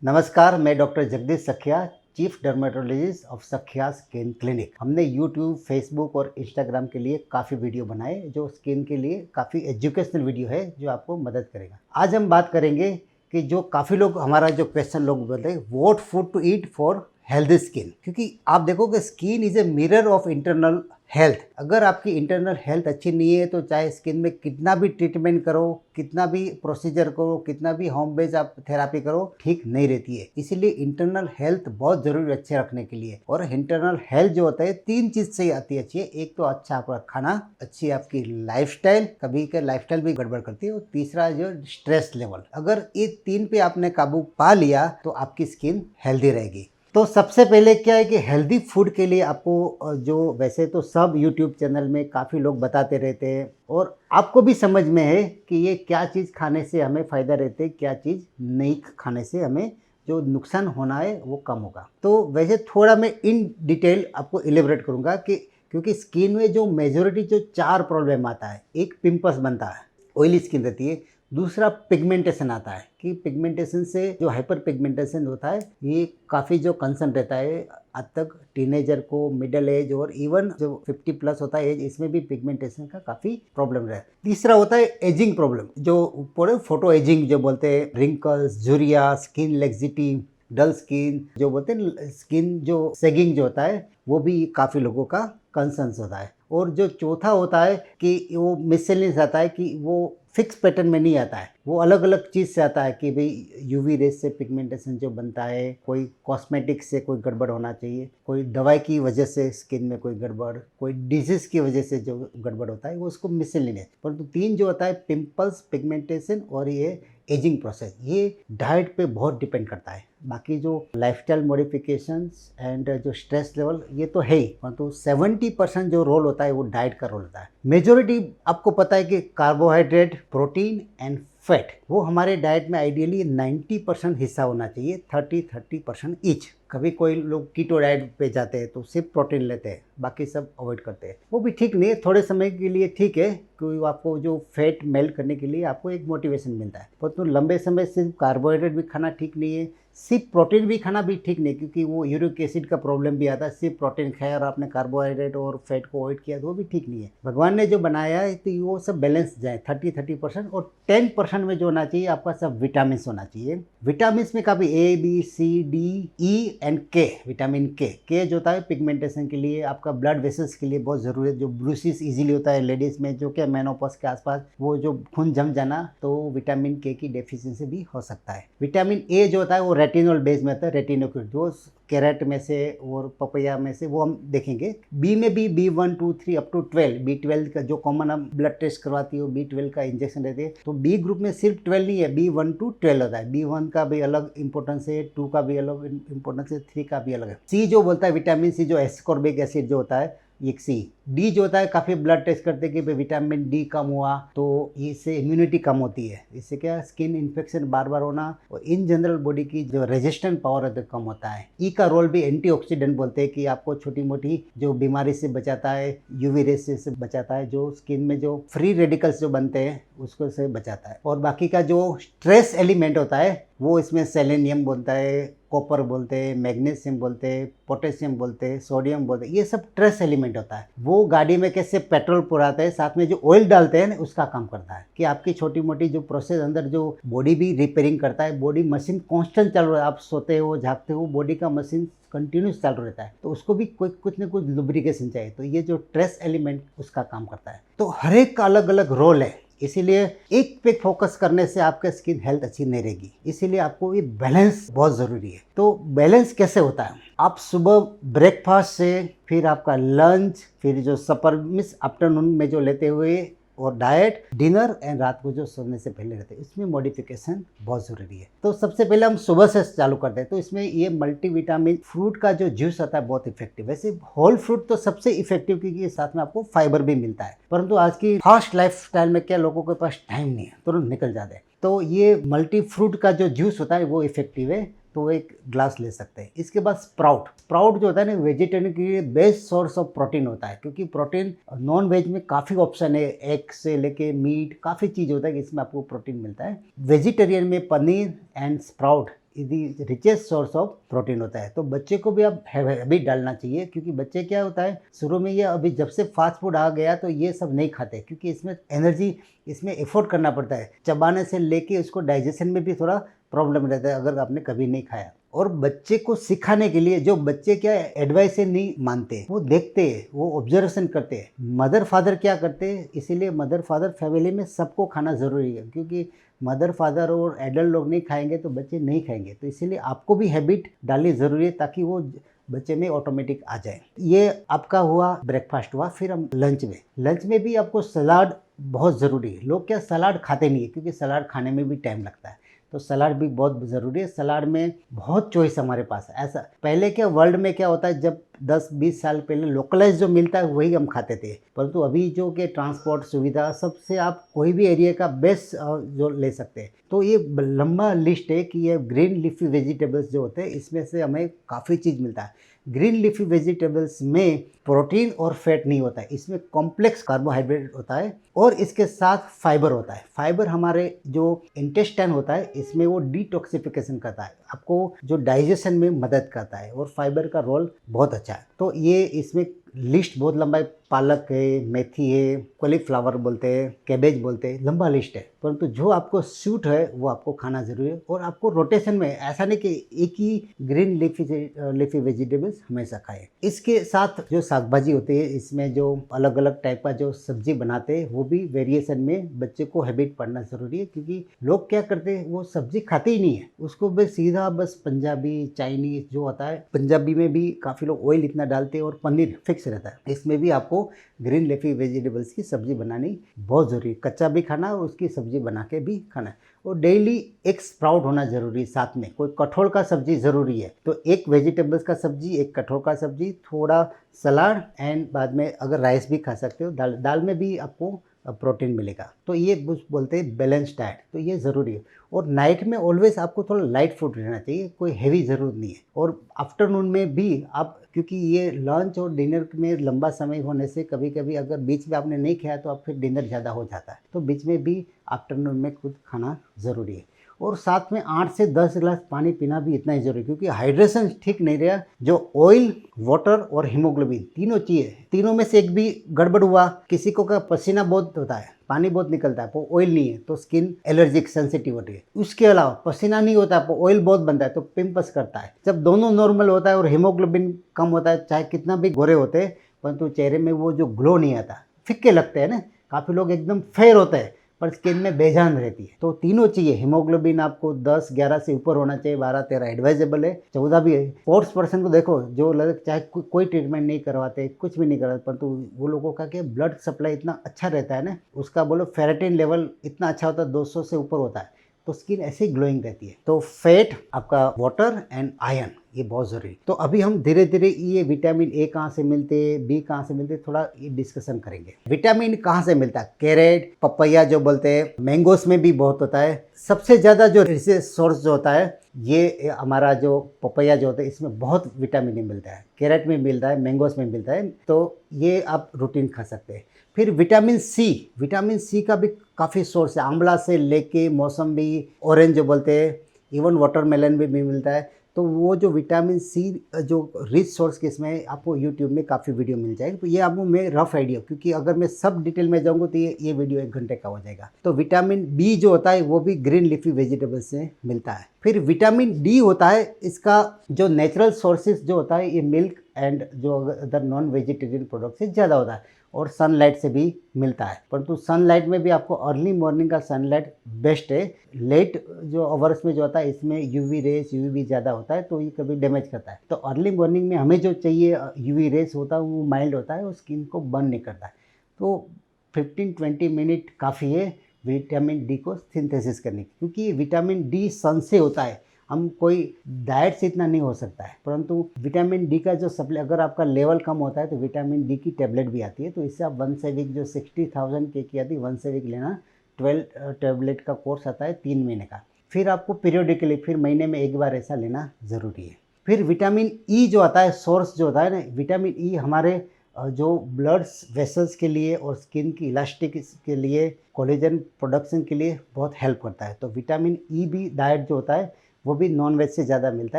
नमस्कार, मैं डॉक्टर जगदीश सखिया, चीफ डर्मेटोलॉजिस्ट ऑफ सखिया स्किन क्लिनिक। हमने यूट्यूब, फेसबुक और इंस्टाग्राम के लिए काफ़ी वीडियो बनाए जो स्किन के लिए काफ़ी एजुकेशनल वीडियो है जो आपको मदद करेगा। आज हम बात करेंगे कि जो काफ़ी लोग हमारा जो क्वेश्चन लोग बोलते हैं, what food to eat for healthy skin. क्योंकि आप देखोगे skin is a mirror of internal health. अगर आपकी इंटरनल हेल्थ अच्छी नहीं है तो चाहे स्किन में कितना भी ट्रीटमेंट करो, कितना भी प्रोसीजर करो, कितना भी होम बेस्ड आप थेरापी करो, ठीक नहीं रहती है। इसीलिए इंटरनल हेल्थ बहुत जरूरी अच्छे रखने के लिए। और इंटरनल हेल्थ जो होता है 3 चीज से आती है अच्छी है। एक तो अच्छा आपका खाना, अच्छी आपकी लाइफस्टाइल, कभी के लाइफस्टाइल भी गड़बड़ करती है, और तीसरा जो स्ट्रेस लेवल। अगर ये 3 पे आपने काबू पा लिया तो आपकी स्किन हेल्दी रहेगी। तो सबसे पहले क्या है कि हेल्दी फूड के लिए आपको जो वैसे तो सब यूट्यूब चैनल में काफ़ी लोग बताते रहते हैं, और आपको भी समझ में है कि ये क्या चीज़ खाने से हमें फ़ायदा रहते हैं, क्या चीज़ नहीं खाने से हमें जो नुकसान होना है वो कम होगा। तो वैसे थोड़ा मैं इन डिटेल आपको इलेबरेट करूँगा कि क्योंकि स्किन में जो मेजोरिटी जो 4 प्रॉब्लम आता है, एक पिंपल्स बनता है, ऑयली स्किन रहती है। दूसरा पिगमेंटेशन आता है कि पिगमेंटेशन से जो हाइपर पिगमेंटेशन होता है, ये काफ़ी जो कंसर्न रहता है आज तक टीनेजर को, मिडिल एज और इवन जो 50 प्लस होता है एज, इसमें भी पिगमेंटेशन का काफ़ी प्रॉब्लम रहता है। तीसरा होता है एजिंग प्रॉब्लम, जो पूरे फोटो एजिंग जो बोलते हैं, रिंकल्स, झुरिया, स्किन लेक्सिटी, डल स्किन जो बोलते हैं, स्किन जो सेगिंग जो होता है, वो भी काफ़ी लोगों का कंसर्न होता है। और जो चौथा होता है कि वो मिससेलेनियस आता है, कि वो फिक्स पैटर्न में नहीं आता है, वो अलग अलग चीज़ से आता है कि भाई यूवी रेस से पिगमेंटेशन जो बनता है, कोई कॉस्मेटिक से कोई गड़बड़ होना चाहिए, कोई दवाई की वजह से स्किन में कोई गड़बड़, कोई डिजीज़ की वजह से जो गड़बड़ होता है वो उसको मिससेलेनियस। परंतु 3 जो होता है, पिंपल्स, पिगमेंटेशन और ये एजिंग प्रोसेस, ये डाइट पे बहुत डिपेंड करता है। बाकी जो लाइफस्टाइल मॉडिफिकेशंस एंड जो स्ट्रेस लेवल, ये तो है ही, परंतु 70% जो रोल होता है वो डाइट का रोल होता है। मेजोरिटी आपको पता है कि कार्बोहाइड्रेट, प्रोटीन एंड फैट, वो हमारे डाइट में आइडियली 90% हिस्सा होना चाहिए, 30% ईच। कभी कोई लोग कीटो डाइट पे जाते हैं तो सिर्फ प्रोटीन लेते हैं, बाकी सब अवॉइड करते हैं। वो भी ठीक नहीं है, थोड़े समय के लिए ठीक है, क्योंकि आपको जो फैट मेल्ट करने के लिए आपको एक मोटिवेशन मिलता है। परंतु लंबे समय सिर्फ कार्बोहाइड्रेट भी खाना ठीक नहीं है, सिर्फ प्रोटीन भी खाना भी ठीक नहीं, क्योंकि वो यूरिक एसिड का प्रॉब्लम भी आता है। सिर्फ प्रोटीन खाया और आपने कार्बोहाइड्रेट और फैट को अवॉइड किया तो वो भी ठीक नहीं है। भगवान ने जो बनाया है तो वो सब बैलेंस जाए, 30% और 10% में जो होना चाहिए आपका सब विटामिन होना चाहिए। विटामिन में काफ़ी A, B, C, D, E and K. Vitamin K जो होता है पिगमेंटेशन के लिए, आपका ब्लड वेसल्स के लिए बहुत ज़रूरी है। जो ब्रूसिस इजीली होता है लेडीज़ में, जो कि मेनोपॉज के आसपास वो जो खून जम जाना, तो विटामिन के की डेफिशिएंसी भी हो सकता है। विटामिन ए जो होता है वो रेटिनॉल बेस में होता है, रेटिनोइड, जो कैरेट में से और पपैया में से, वो हम देखेंगे। बी में भी B1, 2, 3 अप टू 12, B12 का जो कॉमन हम ब्लड टेस्ट करवाती हो, B12 का इंजेक्शन रहती है। तो बी ग्रुप में सिर्फ 12 नहीं है, B1 to 12 होता है। B1 का भी अलग इंपॉर्टेंस है, 2 का भी अलग इंपॉर्टेंस है, 3 का भी अलग है। सी जो बोलता है विटामिन सी, जो एस्कॉर्बिक एसिड जो होता है, एक सी। डी जो होता है, काफ़ी ब्लड टेस्ट करते हैं कि विटामिन डी कम हुआ तो इससे इम्यूनिटी कम होती है, इससे क्या स्किन इन्फेक्शन बार बार होना, और इन जनरल बॉडी की जो रेजिस्टेंट पावर है तो कम होता है। ई का रोल भी एंटीऑक्सीडेंट बोलते हैं, कि आपको छोटी मोटी जो बीमारी से बचाता है, यूवी रेस से बचाता है, जो स्किन में जो फ्री रेडिकल्स जो बनते हैं उसको से बचाता है। और बाकी का जो स्ट्रेस एलिमेंट होता है वो इसमें सेलेनियम बोलता है, कॉपर बोलते हैं, मैग्नीशियम बोलते हैं, पोटेशियम बोलते हैं, सोडियम बोलते हैं, ये सब ट्रेस एलिमेंट होता है। वो गाड़ी में कैसे पेट्रोल पुराते हैं, साथ में जो ऑयल डालते हैं ना, उसका काम करता है कि आपकी छोटी मोटी जो प्रोसेस अंदर जो बॉडी भी रिपेयरिंग करता है। बॉडी मशीन कांस्टेंट चल रहा है, आप सोते हो, जागते हो, बॉडी का मशीन कंटिन्यूस चालू रहता है, तो उसको भी कुछ न कुछ लुब्रिकेशन चाहिए। तो ये जो ट्रेस एलिमेंट उसका काम करता है। तो हर एक का अलग अलग रोल है, इसीलिए एक पे फोकस करने से आपका स्किन हेल्थ अच्छी नहीं रहेगी। इसीलिए आपको ये बैलेंस बहुत ज़रूरी है। तो बैलेंस कैसे होता है? आप सुबह ब्रेकफास्ट से, फिर आपका लंच, फिर जो सपर मिस आफ्टरनून में जो लेते हुए, और डाइट, डिनर एंड रात को जो सोने से पहले रहते हैं, इसमें मॉडिफिकेशन बहुत ज़रूरी है। तो सबसे पहले हम सुबह से चालू करते हैं। तो इसमें ये मल्टीविटामिन फ्रूट का जो जूस आता है बहुत इफेक्टिव। वैसे होल फ्रूट तो सबसे इफेक्टिव, क्योंकि साथ में आपको फाइबर भी मिलता है। परंतु आज की फास्ट लाइफ स्टाइल में क्या लोगों के पास टाइम नहीं है, तुरंत निकल जाते हैं, तो ये मल्टी फ्रूट का जो जूस होता है वो इफेक्टिव है, तो वो एक ग्लास ले सकते हैं। इसके बाद स्प्राउट जो होता है ना, वेजिटेरियन के लिए बेस्ट सोर्स ऑफ प्रोटीन होता है, क्योंकि प्रोटीन नॉन वेज में काफ़ी ऑप्शन है, एग से लेके मीट, काफ़ी चीज़ होता है कि इसमें आपको प्रोटीन मिलता है। वेजिटेरियन में paneer and sprout the richest source of protein होता है। तो बच्चे को भी अब हैबिट डालना चाहिए, क्योंकि बच्चे क्या होता है शुरू में ये अभी जब से फास्ट फूड आ गया तो ये सब नहीं खाते, क्योंकि इसमें एनर्जी, इसमें एफोर्ट करना पड़ता है, चबाने से लेके उसको डाइजेशन में भी थोड़ा प्रॉब्लम रहता है अगर आपने कभी नहीं खाया। और बच्चे को सिखाने के लिए जो बच्चे क्या एडवाइस से नहीं मानते, वो देखते हैं, वो ऑब्जर्वेशन करते हैं, मदर फादर क्या करते हैं। इसीलिए मदर फादर फैमिली में सबको खाना ज़रूरी है, क्योंकि मदर फादर और एडल्ट लोग नहीं खाएंगे तो बच्चे नहीं खाएंगे। तो इसीलिए आपको भी हैबिट डालनी ज़रूरी है, ताकि वो बच्चे में ऑटोमेटिक आ जाए। ये आपका हुआ ब्रेकफास्ट हुआ। फिर हम लंच में भी आपको सलाद बहुत ज़रूरी है। लोग क्या सलाद खाते नहीं है, क्योंकि सलाद खाने में भी टाइम लगता है, तो सलाद भी बहुत ज़रूरी है। सलाद में बहुत चॉइस हमारे पास है। ऐसा पहले क्या वर्ल्ड में क्या होता है, जब 10-20 साल पहले लोकलाइज जो मिलता है वही हम खाते थे, परंतु अभी जो कि ट्रांसपोर्ट सुविधा सबसे आप कोई भी एरिया का बेस्ट जो ले सकते हैं। तो ये लंबा लिस्ट है कि ये ग्रीन लीफी वेजिटेबल्स जो होते हैं इसमें से हमें काफ़ी चीज़ मिलता है। ग्रीन लीफी वेजिटेबल्स में प्रोटीन और फैट नहीं होता है, इसमें कॉम्प्लेक्स कार्बोहाइड्रेट होता है और इसके साथ फाइबर होता है। फाइबर हमारे जो इंटेस्टाइन होता है इसमें वो डिटॉक्सिफिकेशन करता है, आपको जो डाइजेशन में मदद करता है, और फाइबर का रोल बहुत अच्छा है। तो ये इसमें लिस्ट बहुत लंबा है। पालक है, मेथी है, कॉलीफ्लावर बोलते हैं, कैबेज बोलते हैं, लंबा लिस्ट है, परंतु जो आपको सूट है वो आपको खाना जरूरी है। और आपको रोटेशन में, ऐसा नहीं कि एक ही ग्रीन लीफी वेजिटेबल्स हमेशा खाएं। इसके साथ जो साग भाजी होती है, इसमें जो अलग अलग टाइप का जो सब्जी बनाते हैं वो भी वेरिएशन में बच्चे को हैबिट पड़ना जरूरी है, क्योंकि लोग क्या करते हैं वो सब्जी खाते ही नहीं है, उसको बस सीधा बस पंजाबी चाइनीज जो होता है, पंजाबी में भी काफ़ी लोग ऑयल इतना डालते हैं और पनीर फिक्स रहता है। इसमें भी आपको ग्रीन लीफी वेजिटेबल्स की सब्जी बनानी बहुत ज़रूरी है, कच्चा भी खाना और उसकी सब्जी बना के भी खाना है। और डेली एक स्प्राउट होना ज़रूरी है, साथ में कोई कठोल का सब्जी ज़रूरी है। तो एक वेजिटेबल्स का सब्जी, एक कठोल का सब्जी, थोड़ा सलाद, एंड बाद में अगर राइस भी खा सकते हो, दाल में भी आपको प्रोटीन मिलेगा। तो ये बोलते हैं बैलेंस डाइट, तो ये ज़रूरी है। और नाइट में ऑलवेज आपको थोड़ा लाइट फूड रहना चाहिए, कोई हैवी ज़रूरत नहीं है। और आफ्टरनून में भी आप, क्योंकि ये लंच और डिनर में लंबा समय होने से कभी कभी अगर बीच में आपने नहीं खाया तो आप फिर डिनर ज़्यादा हो जाता है, तो बीच में भी आफ्टरनून में खुद खाना ज़रूरी है। और साथ में 8 से 10 गिलास पानी पीना भी इतना ही जरूरी है, क्योंकि हाइड्रेशन ठीक नहीं रहा, जो ऑयल, वाटर और हीमोग्लोबिन तीनों चाहिए, तीनों में से एक भी गड़बड़ हुआ, किसी को का पसीना बहुत होता है, पानी बहुत निकलता है, वो ऑयल नहीं है तो स्किन एलर्जिक सेंसिटिव होती है। उसके अलावा पसीना नहीं होता है, ऑयल बहुत बनता है तो पिंपल्स करता है। जब दोनों नॉर्मल होता है और हीमोग्लोबिन कम होता है, चाहे कितना भी गोरे होते हैं, परंतु चेहरे में वो जो ग्लो नहीं आता, फिक्के लगते हैं ना, काफ़ी लोग एकदम फेयर होते हैं पर स्किन में बेजान रहती है। तो तीनों चाहिए। हीमोग्लोबिन आपको 10-11 से ऊपर होना चाहिए, 12-13 एडवाइजेबल है, 14 भी है। स्पोर्ट्स पर्सन को देखो, जो चाहे कोई ट्रीटमेंट नहीं करवाते, कुछ भी नहीं करवाते, परंतु वो लोगों का क्या ब्लड सप्लाई इतना अच्छा रहता है ना, उसका बोलो फेरेटिन लेवल इतना अच्छा होता है, 200 से ऊपर होता है, तो स्किन ऐसे ही ग्लोइंग रहती है। तो फैट, आपका वाटर एंड आयरन, ये बहुत ज़रूरी। तो अभी हम धीरे धीरे ये विटामिन ए कहाँ से मिलते हैं, बी कहाँ से मिलते हैं, थोड़ा ये डिस्कशन करेंगे। विटामिन कहाँ से मिलता है? कैरेट, पपैया जो बोलते हैं, मैंगोस में भी बहुत होता है। सबसे ज़्यादा जो रिसोर्स सोर्स जो होता है ये हमारा जो पपैया जो होता है, इसमें बहुत विटामिन ए मिलता है। कैरेट में मिलता है, मैंगोस में मिलता है, तो ये आप रूटीन खा सकते हैं। फिर विटामिन सी का भी काफ़ी सोर्स है, आंवला से लेके मौसम्बी, ऑरेंज जो बोलते हैं, इवन वाटरमेलन में भी मिलता है। तो वो जो विटामिन सी जो रिच सोर्स के, इसमें आपको यूट्यूब में काफ़ी वीडियो मिल जाएगी। तो ये आपको मैं रफ आइडिया, क्योंकि अगर मैं सब डिटेल में जाऊँगा तो ये वीडियो 1 घंटे का हो जाएगा। तो विटामिन बी जो होता है वो भी ग्रीन लीफी वेजिटेबल से मिलता है। फिर विटामिन डी होता है, इसका जो नेचुरल सोर्सेज जो होता है ये मिल्क एंड जो अदर नॉन वेजिटेरियन प्रोडक्ट से ज़्यादा होता है, और सनलाइट से भी मिलता है। परंतु सनलाइट में भी आपको अर्ली मॉर्निंग का सनलाइट बेस्ट है। लेट जो आवर्स में जो होता है इसमें यूवी रेस, यूवी ज़्यादा होता है तो ये कभी डैमेज करता है। तो अर्ली मॉर्निंग में हमें जो चाहिए यूवी रेस होता है वो माइल्ड होता है और स्किन को बर्न नहीं करता है। तो 15-20 मिनट काफ़ी है विटामिन डी को सिंथेसिस करने की, क्योंकि विटामिन डी सन से होता है। हम कोई डाइट से इतना नहीं हो सकता है, परंतु विटामिन डी का जो सप्लाई, अगर आपका लेवल कम होता है तो विटामिन डी की टेबलेट भी आती है। तो इससे आप 1 से वीक जो 60,000 की आती है 1 से वीक लेना, 12 टेबलेट का कोर्स आता है 3 महीने का। फिर आपको पीरियडिकली, फिर महीने में 1 बार ऐसा लेना ज़रूरी है। फिर विटामिन ई जो आता है, सोर्स जो होता है ना, विटामिन ई हमारे जो ब्लड वेसल्स के लिए और स्किन की इलास्टिक के लिए, कोलेजन प्रोडक्शन के लिए बहुत हेल्प करता है। तो विटामिन ई भी डाइट जो होता है वो भी नॉन वेज से ज़्यादा मिलता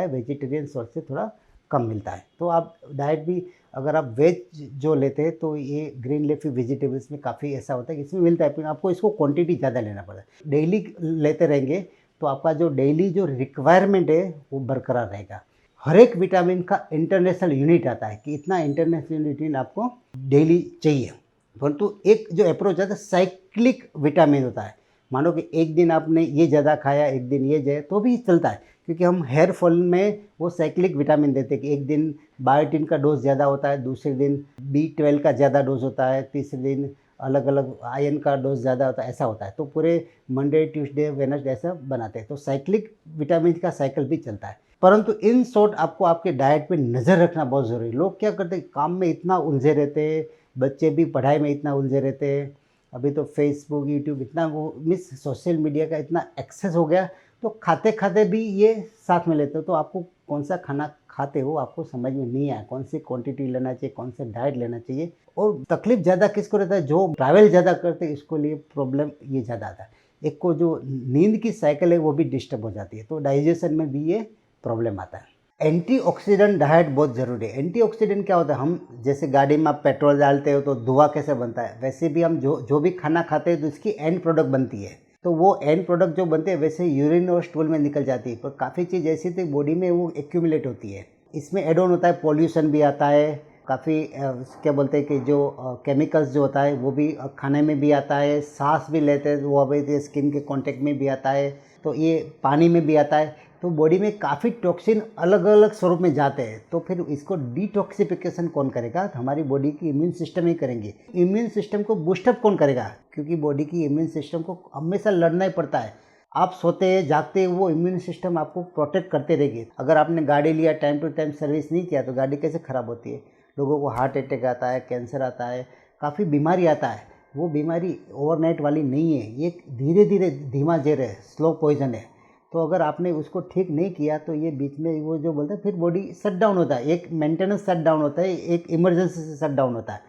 है, वेजिटेरियन सोर्स से थोड़ा कम मिलता है। तो आप डाइट भी अगर आप वेज जो लेते हैं तो ये ग्रीन लीफी वेजिटेबल्स में काफ़ी ऐसा होता है कि इसमें मिलता है, लेकिन आपको इसको क्वांटिटी ज़्यादा लेना पड़ता है। डेली लेते रहेंगे तो आपका जो डेली जो रिक्वायरमेंट है वो बरकरार रहेगा। हर एक विटामिन का इंटरनेशनल यूनिट आता है कि इतना इंटरनेशनल यूनिट आपको डेली चाहिए, परंतु एक जो अप्रोच आता है साइक्लिक विटामिन होता है। मानो कि एक दिन आपने ये ज़्यादा खाया, एक दिन ये जाए तो भी चलता है, क्योंकि हम हेयर फॉल में वो साइक्लिक विटामिन देते हैं कि एक दिन बायोटिन का डोज ज़्यादा होता है, दूसरे दिन B12 का ज़्यादा डोज होता है, तीसरे दिन अलग अलग आयरन का डोज ज़्यादा होता है, ऐसा होता है। तो पूरे मंडे, ट्यूसडे, वेडनेसडे ऐसा बनाते हैं। तो साइक्लिक विटामिन का साइकिल भी चलता है। परंतु इन शॉर्ट आपको आपके डाइट पे नज़र रखना बहुत ज़रूरी है। लोग क्या करते हैं, काम में इतना उलझे रहते हैं, बच्चे भी पढ़ाई में इतना उलझे रहते हैं। अभी तो फेसबुक, यूट्यूब इतना वो मिस सोशल मीडिया का इतना एक्सेस हो गया, तो खाते खाते भी ये साथ में लेते हो। तो आपको कौन सा खाना खाते हो आपको समझ में नहीं आया, कौन सी क्वांटिटी लेना चाहिए, कौन सा डाइट लेना चाहिए। और तकलीफ ज़्यादा किसको रहता है, जो ट्रैवल ज़्यादा करते हैं, इसको लिए प्रॉब्लम ये ज़्यादा आता है। एक को जो नींद की साइकिल है वो भी डिस्टर्ब हो जाती है, तो डाइजेशन में भी ये प्रॉब्लम आता है। एंटीऑक्सीडेंट डाइट बहुत ज़रूरी है। एंटीऑक्सीडेंट क्या होता है, हम जैसे गाड़ी में आप पेट्रोल डालते हो तो धुआं कैसे बनता है, वैसे भी हम जो भी खाना खाते हैं तो इसकी एंड प्रोडक्ट बनती है। तो वो एंड प्रोडक्ट जो बनते हैं वैसे यूरिन और स्टूल में निकल जाती है, पर काफ़ी चीज़ ऐसी थी बॉडी में वो एक्यूमुलेट होती है। इसमें एड ऑन होता है, पॉल्यूशन भी आता है, काफ़ी क्या बोलते हैं कि जो केमिकल्स जो होता है वो भी खाने में भी आता है, सांस भी लेते हैं वो अभी स्किन के कांटेक्ट में भी आता है, तो ये पानी में भी आता है। तो बॉडी में काफ़ी टॉक्सिन अलग अलग स्वरूप में जाते हैं। तो फिर इसको डिटॉक्सिफिकेशन कौन करेगा, तो हमारी बॉडी की इम्यून सिस्टम ही करेंगे। इम्यून सिस्टम को बूस्टअप कौन करेगा, क्योंकि बॉडी की इम्यून सिस्टम को हमेशा लड़ना ही पड़ता है। आप सोते हैं जागते हैं, वो इम्यून सिस्टम आपको प्रोटेक्ट करते रहेगी। अगर आपने गाड़ी लिया, टाइम टू टाइम सर्विस नहीं किया, तो गाड़ी कैसे ख़राब होती है। लोगों को हार्ट अटैक आता है, कैंसर आता है, काफ़ी बीमारी आता है। वो बीमारी ओवरनाइट वाली नहीं है, ये धीरे धीरे धीमा जहर है, स्लो पॉइजन है। तो अगर आपने उसको ठीक नहीं किया तो ये बीच में वो जो बोलते हैं फिर बॉडी शट डाउन होता है। एक मेंटेनेंस शट डाउन होता है, एक इमरजेंसी से शट डाउन होता है।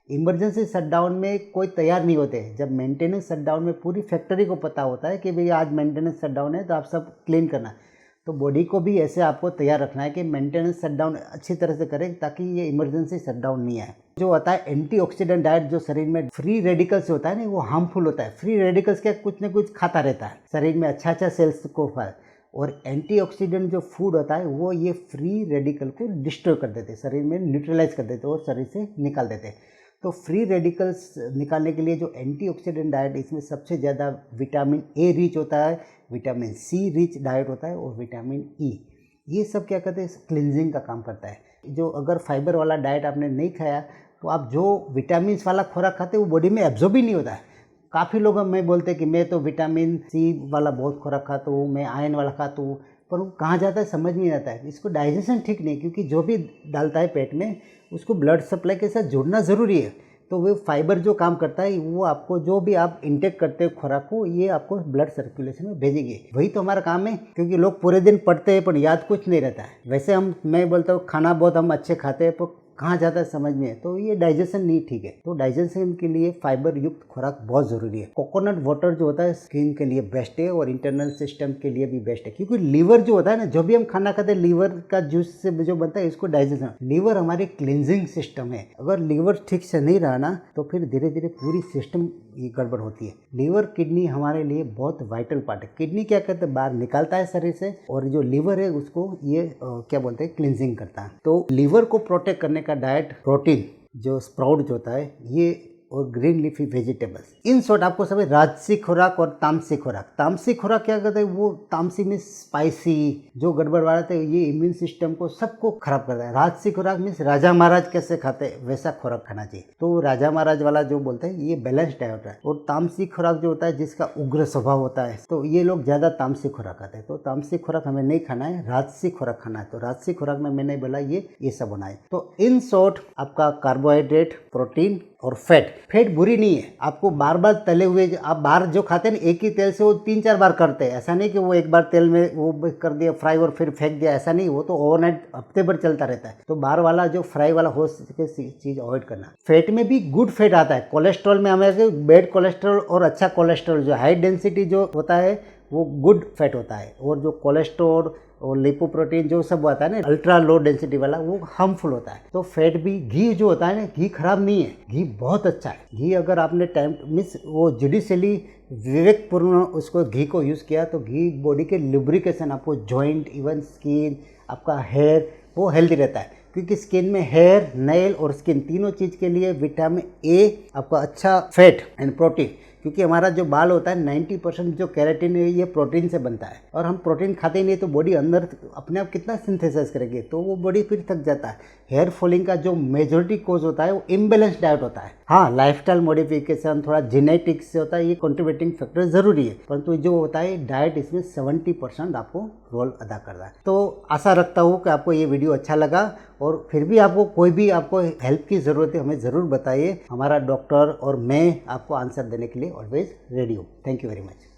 इमरजेंसी शट डाउन में कोई तैयार नहीं होते। जब मेंटेनेंस शट डाउन में पूरी फैक्ट्री को पता होता है कि भाई आज मेंटेनेंस शट डाउन है तो आप सब क्लीन करना। तो बॉडी को भी ऐसे आपको तैयार रखना है कि मेंटेनेंस शट डाउन अच्छी तरह से करें, ताकि ये इमरजेंसी शट डाउन नहीं आए। जो होता है एंटीऑक्सीडेंट डाइट, जो शरीर में फ्री रेडिकल्स होता है ना, वो हार्मफुल होता है। फ्री रेडिकल्स क्या, कुछ ना कुछ खाता रहता है शरीर में, अच्छा सेल्स को फल। और एंटीऑक्सीडेंट जो फूड होता है वो ये फ्री रेडिकल को डिस्ट्रॉय कर देते हैं, शरीर में न्यूट्रलाइज कर देते हैं और शरीर से निकाल देते हैं। तो फ्री रेडिकल्स निकालने के लिए जो एंटीऑक्सीडेंट डाइट, इसमें सबसे ज़्यादा विटामिन ए रिच होता है, विटामिन सी रिच डाइट होता है, और विटामिन ई। ये सब क्या करते हैं, क्लिनजिंग का काम करता है। जो अगर फाइबर वाला डाइट आपने नहीं खाया तो आप जो विटामिन वाला खुराक खाते हैं वो बॉडी में एब्जॉर्ब ही नहीं होता है। काफ़ी लोग हमें बोलते हैं कि मैं तो विटामिन सी वाला बहुत खुराक खाता हूँ, मैं आयरन वाला खाता हूँ, पर वो कहाँ जाता है समझ नहीं आता है। इसको डाइजेशन ठीक नहीं, क्योंकि जो भी डालता है पेट में उसको ब्लड सप्लाई के साथ जुड़ना ज़रूरी है। तो वो फाइबर जो काम करता है वो आपको जो भी आप इंटेक करते हो खुराक को, ये आपको ब्लड सर्कुलेशन में भेजेंगे। वही तो हमारा काम है, क्योंकि लोग पूरे दिन पढ़ते हैं पर याद कुछ नहीं रहता है। वैसे मैं बोलता हूँ खाना बहुत हम अच्छे खाते हैं, पर कहाँ जाता है समझ में। तो ये डाइजेशन नहीं ठीक है। तो डाइजेशन के लिए फाइबर युक्त खुराक बहुत ज़रूरी है। कोकोनट वाटर जो होता है स्किन के लिए बेस्ट है और इंटरनल सिस्टम के लिए भी बेस्ट है, क्योंकि लीवर जो होता है ना, जो भी हम खाना खाते हैं लीवर का जूस से जो बनता है, इसको डाइजेशन। लीवर हमारी क्लिनजिंग सिस्टम है। अगर लीवर ठीक से नहीं रहा ना तो फिर धीरे धीरे पूरी सिस्टम ये गड़बड़ होती है। लीवर किडनी हमारे लिए बहुत वाइटल पार्ट है। किडनी क्या करते हैं, बाहर निकालता है शरीर से, और जो लीवर है उसको ये क्या बोलते हैं, क्लिनजिंग करता है। तो लीवर को प्रोटेक्ट करने का डाइट, प्रोटीन जो स्प्राउट जो होता है ये, और green leafy vegetables. In short आपको समझ राजसिक खुराक और तामसिक खुराक। तामसिक खुराक क्या करते हैं, वो तामसी में स्पाइसी जो गड़बड़ वाला है, ये इम्यून सिस्टम को सबको खराब करता है। राजसिक खुराक मीन्स राजा महाराज कैसे खाते हैं वैसा खुराक खाना चाहिए। तो राजा महाराज वाला जो बोलते हैं ये बैलेंस डाइट होता है। और तामसिक खुराक जो होता है जिसका उग्र स्वभाव होता है, तो ये लोग ज़्यादा तामसिक खुराक खाते हैं। तो तामसिक खुराक हमें नहीं खाना है, राजसिक खुराक खाना है। तो राजसिक खुराक में मैंने बोला ये सब होना है। तो इन शॉर्ट आपका कार्बोहाइड्रेट, प्रोटीन और फैट बुरी नहीं है। आपको बार बार तले हुए, आप बाहर जो खाते हैं ना एक ही तेल से वो 3-4 बार करते हैं। ऐसा नहीं कि वो एक बार तेल में वो कर दिया फ्राई और फिर फेंक दिया, ऐसा नहीं। वो तो ओवरनाइट हफ्ते भर चलता रहता है। तो बाहर वाला जो फ्राई वाला हो सके चीज़ अवॉइड करना। फैट में भी गुड फैट आता है। कोलेस्ट्रॉल में हमें बैड कोलेस्ट्रॉल और अच्छा कोलेस्ट्रॉल, जो हाई डेंसिटी जो होता है वो गुड फैट होता है, और जो कोलेस्ट्रॉल और लिपोप्रोटीन जो सब आता है ना अल्ट्रा लो डेंसिटी वाला, वो हार्मफुल होता है। तो फैट भी, घी जो होता है ना, घी खराब नहीं है, घी बहुत अच्छा है। घी अगर आपने टाइम मीन्स वो जुडिशली विवेकपूर्ण उसको घी को यूज़ किया तो घी बॉडी के लुब्रिकेशन, आपको जॉइंट, इवन स्किन, आपका हेयर वो हेल्दी रहता है, क्योंकि स्किन में हेयर, नेल और स्किन तीनों चीज़ के लिए विटामिन ए, आपका अच्छा फैट एंड प्रोटीन, क्योंकि हमारा जो बाल होता है 90% जो केराटिन है ये प्रोटीन से बनता है, और हम प्रोटीन खाते ही नहीं तो बॉडी अंदर अपने आप कितना सिंथेसाइज करेगी, तो वो बॉडी फिर थक जाता है। हेयर फॉलिंग का जो मेजॉरिटी कोज होता है वो इम्बेलेंस डाइट होता है। हाँ, लाइफस्टाइल मॉडिफिकेशन, थोड़ा जेनेटिक्स से होता है, ये कंट्रीब्यूटिंग फैक्टर जरूरी है, परंतु जो होता है डाइट इसमें 70% आपको रोल अदा कर रहा है। तो आशा रखता हूँ कि आपको ये वीडियो अच्छा लगा, और फिर भी आपको कोई भी आपको हेल्प की ज़रूरत है हमें ज़रूर बताइए। हमारा डॉक्टर और मैं आपको आंसर देने के लिए ऑलवेज रेडी हूँ। Thank you very much.